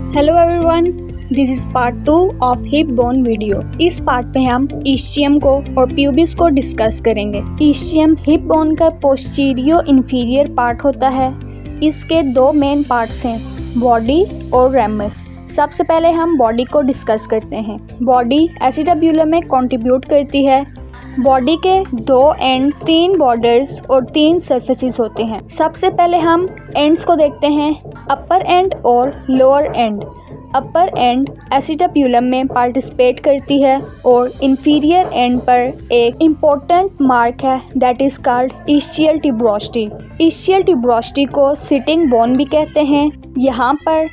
Hello everyone, this is part 2 of hip bone video. इस part में हम ischium को और प्यूबिस को डिस्कस करेंगे। इस्चियम हिप बोन का पोस्टीरियो इंफीरियर पार्ट होता है। इसके दो मेन पार्ट्स हैं, बॉडी और रेमस। सबसे पहले हम बॉडी को डिस्कस करते हैं। बॉडी एसिटाब्यूलम में कंट्रीब्यूट करती है। बॉडी के दो एंड, 3 बॉर्डर्स और 3 सरफेसेस होते हैं। सबसे पहले हम एंड्स को देखते हैं, अपर एंड और lower end. Upper end acetabulum में पार्टिसिपेट करती है और इंफीरियर एंड पर एक इम्पोर्टेंट मार्क है, that is called ischial tuberosity. Ischial tuberosity को सिटिंग बोन भी कहते हैं। यहाँ पर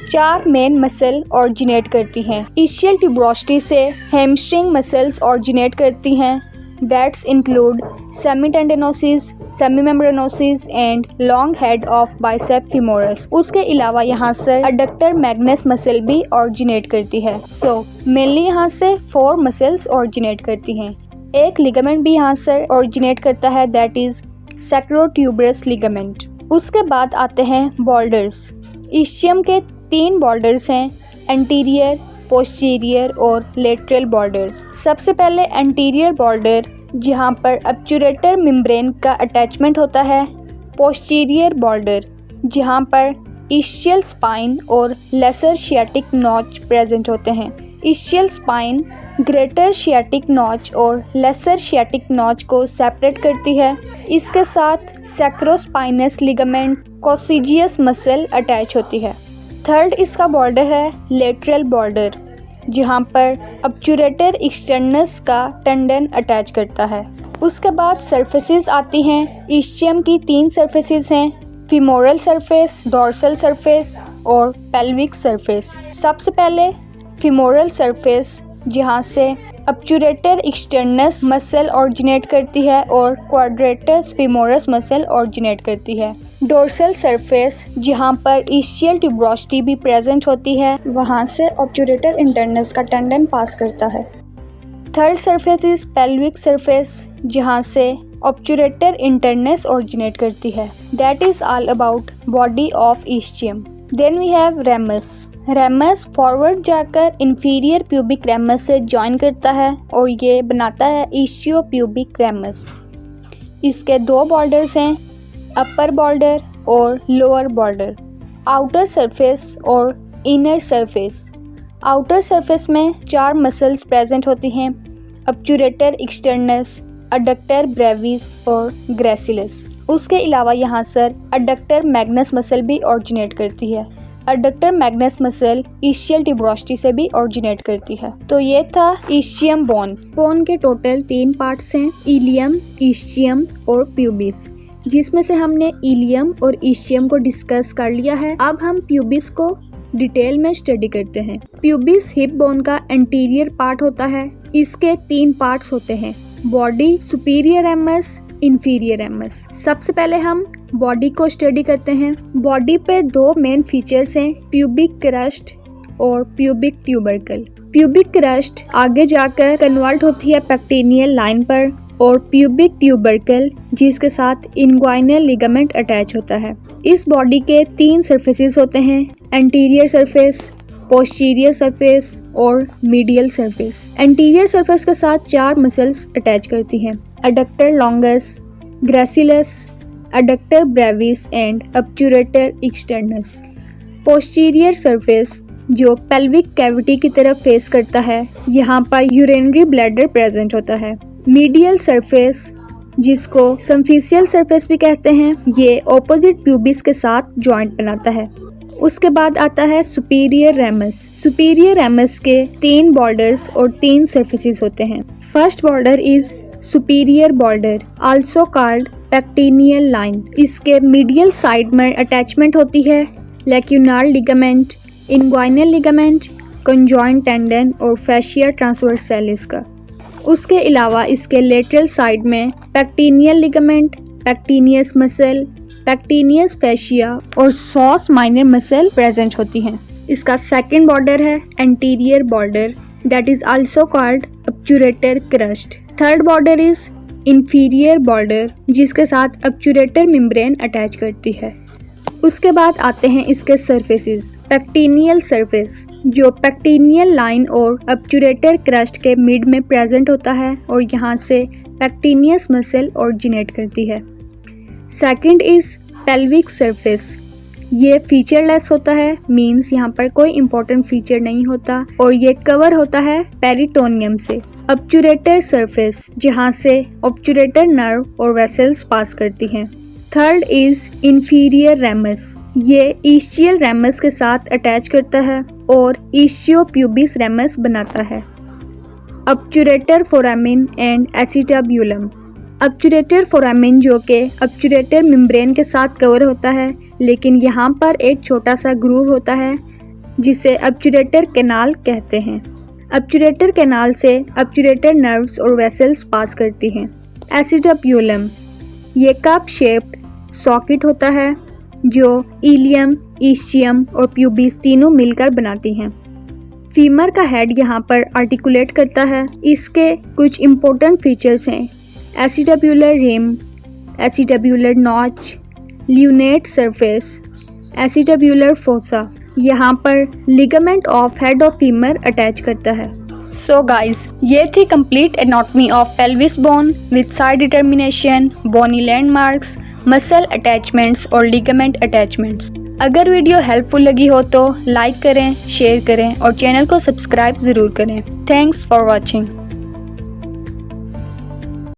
4 मेन मसल ऑरिजिनेट करती हैं। इस्चियल ट्यूबरोस्टी से हैमस्ट्रिंग मसल्स ऑरिजिनेट करती हैं, that's include semitendinosus, semimembranosus and long head of bicep femoris. उसके अलावा यहाँ से अडक्टर मैग्नस मसल भी ऑरिजिनेट करती है। मेनली यहाँ से 4 मसल्स ऑरिजिनेट करती हैं। एक लिगामेंट भी यहाँ से ऑरिजिनेट करता है, दैट इज सैक्रोट्यूबरस लिगामेंट। उसके बाद आते हैं बॉर्डर्स। इस्चियम के 3 बॉर्डर्स हैं, एंटीरियर, पोस्टीरियर और लेटरल बॉर्डर। सबसे पहले एंटीरियर बॉर्डर, जहाँ पर ऑब्चुरेटर मेम्ब्रेन का अटैचमेंट होता है। पोस्टीरियर बॉर्डर, जहाँ पर इस्चियल स्पाइन और लेसर शियाटिक नॉच प्रेजेंट होते हैं। Ischial spine greater sciatic notch और लेसर शियाटिक नॉच को सेपरेट करती है। इसके साथ सैक्रोस्पाइनस लिगामेंट कोक्सीजियस मसल अटैच होती है। थर्ड इसका बॉर्डर है लेटरल बॉर्डर, जहाँ पर ऑब्चुरेटर एक्सटर्नस का टेंडन अटैच करता है। उसके बाद सरफेसेस आती हैं। इस्चियम की 3 सरफेसेस हैं, फीमोरल सरफेस, डोर्सल सरफेस और पेल्विक सरफेस। सबसे पहले फीमोरल सरफेस, जहाँ से ऑब्चुरेटर एक्सटर्नस मसल ऑरिजिनेट करती है और क्वाड्रेटस फीमोरस मसल ऑरिजिनेट करती है। डोर्सल सरफेस, जहाँ पर इस्चियल ट्यूबरोस्टी भी प्रेजेंट होती है, वहाँ से ऑब्चुरेटर इंटरनस का टेंडन पास करता है। Third surface is pelvic surface, जहाँ से ऑब्चुरेटर इंटरनस ऑरिजिनेट करती है। That is all about body of ischium. Then we have ramus. Ramus forward जाकर इंफीरियर प्यूबिक रेमस से ज्वाइन करता है और ये बनाता है इस्चियो प्यूबिक रेमस। इसके 2 बॉर्डर्स हैं, अपर बॉर्डर और लोअर बॉर्डर। आउटर सरफेस और इनर सरफेस। आउटर सरफेस में 4 मसल्स प्रेजेंट होती हैं, ऑब्चुरेटर एक्सटर्नस, अडक्टर ब्रेविस और ग्रेसिलस। उसके अलावा यहाँ से अडक्टर मैग्नस मसल भी ऑरिजिनेट करती है। अडक्टर मैग्नस मसल इस्चियल ट्यूबरोस्टी से भी ऑरिजिनेट करती है। तो ये था इस्चियम बोन। बोन के टोटल 3 पार्ट्स हैं, इलियम, इस्चियम और प्यूबिस, जिसमें से हमने इलियम और इस्चियम को डिस्कस कर लिया है। अब हम प्यूबिस को डिटेल में स्टडी करते हैं। प्यूबिस हिप बोन का एंटीरियर पार्ट होता है। इसके 3 पार्ट्स होते हैं, body, superior ramus, inferior ramus. सबसे पहले हम बॉडी को स्टडी करते हैं। बॉडी पे 2 मेन फीचर्स हैं, प्यूबिक क्रस्ट और प्यूबिक ट्यूबरकल। प्यूबिक क्रस्ट आगे जाकर कन्वर्ट होती है पेक्टिनियल लाइन पर, और प्यूबिक ट्यूबरकल जिसके साथ इंग्वाइनल लिगामेंट अटैच होता है। इस बॉडी के 3 सरफेसेस होते हैं, एंटीरियर सरफेस, पोस्टीरियर सरफेस और मीडियल सरफेस। एंटीरियर सरफेस के साथ 4 मसल्स अटैच करती हैं, adductor longus, gracilis, adductor brevis and obturator externus. Posterior surface जो पेल्विक कैविटी की तरफ फेस करता है, यहाँ पर यूरिनरी ब्लैडर प्रेजेंट होता है। मीडियल सरफेस, जिसको समफिशियल सरफेस भी कहते हैं, ये ऑपोजिट प्यूबिस के साथ जॉइंट बनाता है। उसके बाद आता है सुपीरियर रेमस। सुपीरियर रेमस के 3 बॉर्डर्स और 3 सरफेसेस होते हैं। First border is superior border, also called pectineal line. इसके मीडियल साइड में अटैचमेंट होती है lacunar ligament, inguinal ligament, conjoint tendon और फैशिया ट्रांसवर्सैलिस का। उसके अलावा इसके लेटरल साइड में पेक्टिनियल लिगामेंट, पेक्टिनियस मसल, पेक्टिनियस फैशिया और सॉस माइनर मसल प्रेजेंट होती हैं। इसका सेकंड बॉर्डर है anterior border, that is also called obturator crest. Third border is inferior border, जिसके साथ ऑब्चुरेटर मेम्ब्रेन अटैच करती है। उसके बाद आते हैं इसके सरफेसेस। पेक्टिनियल सरफेस, जो पेक्टिनियल लाइन और ऑब्चुरेटर क्रस्ट के मिड में प्रेजेंट होता है और यहाँ से पेक्टिनियस मसल ओरिजिनेट करती है। सेकंड इज पेल्विक सरफेस, ये फीचरलेस होता है, मींस यहाँ पर कोई इंपॉर्टेंट फीचर नहीं होता और ये कवर होता है पेरिटोनियम से। ऑब्चुरेटर सरफेस, जहाँ से ऑब्चुरेटर नर्व और वेसल्स पास करती हैं। थर्ड इज इंफीरियर रेमस, ये ईस्चियल रेमस के साथ अटैच करता है और इस्चियोप्यूबिस रेमस बनाता है। ऑब्चुरेटर फोरामिन एंड एसिटाब्यूलम, ऑब्चुरेटर फोरामिन जो कि ऑब्चुरेटर मेम्ब्रेन के साथ कवर होता है, लेकिन यहाँ पर एक छोटा सा ग्रूव होता है जिसे ऑब्चुरेटर कैनाल कहते हैं। ऑब्चुरेटर कैनाल से ऑब्चुरेटर नर्व्स और वेसल्स पास करती हैं। एसिटाब्यूलम, ये कप शेप्ड सॉकेट होता है जो इलियम, इस्चियम और प्यूबिस तीनों मिलकर बनाती हैं। फीमर का हेड यहाँ पर आर्टिकुलेट करता है। इसके कुछ इम्पोर्टेंट फीचर्स हैं acetabular rim, acetabular notch, lunate surface, acetabular fossa. यहाँ पर ligament of head of femur attach करता है। सो गाइस, ये थी complete anatomy of pelvis bone with side determination, bony landmarks, muscle attachments और लिगामेंट अटैचमेंट्स। अगर video helpful लगी हो तो लाइक करें, शेयर करें और चैनल को सब्सक्राइब ज़रूर करें। Thanks for watching.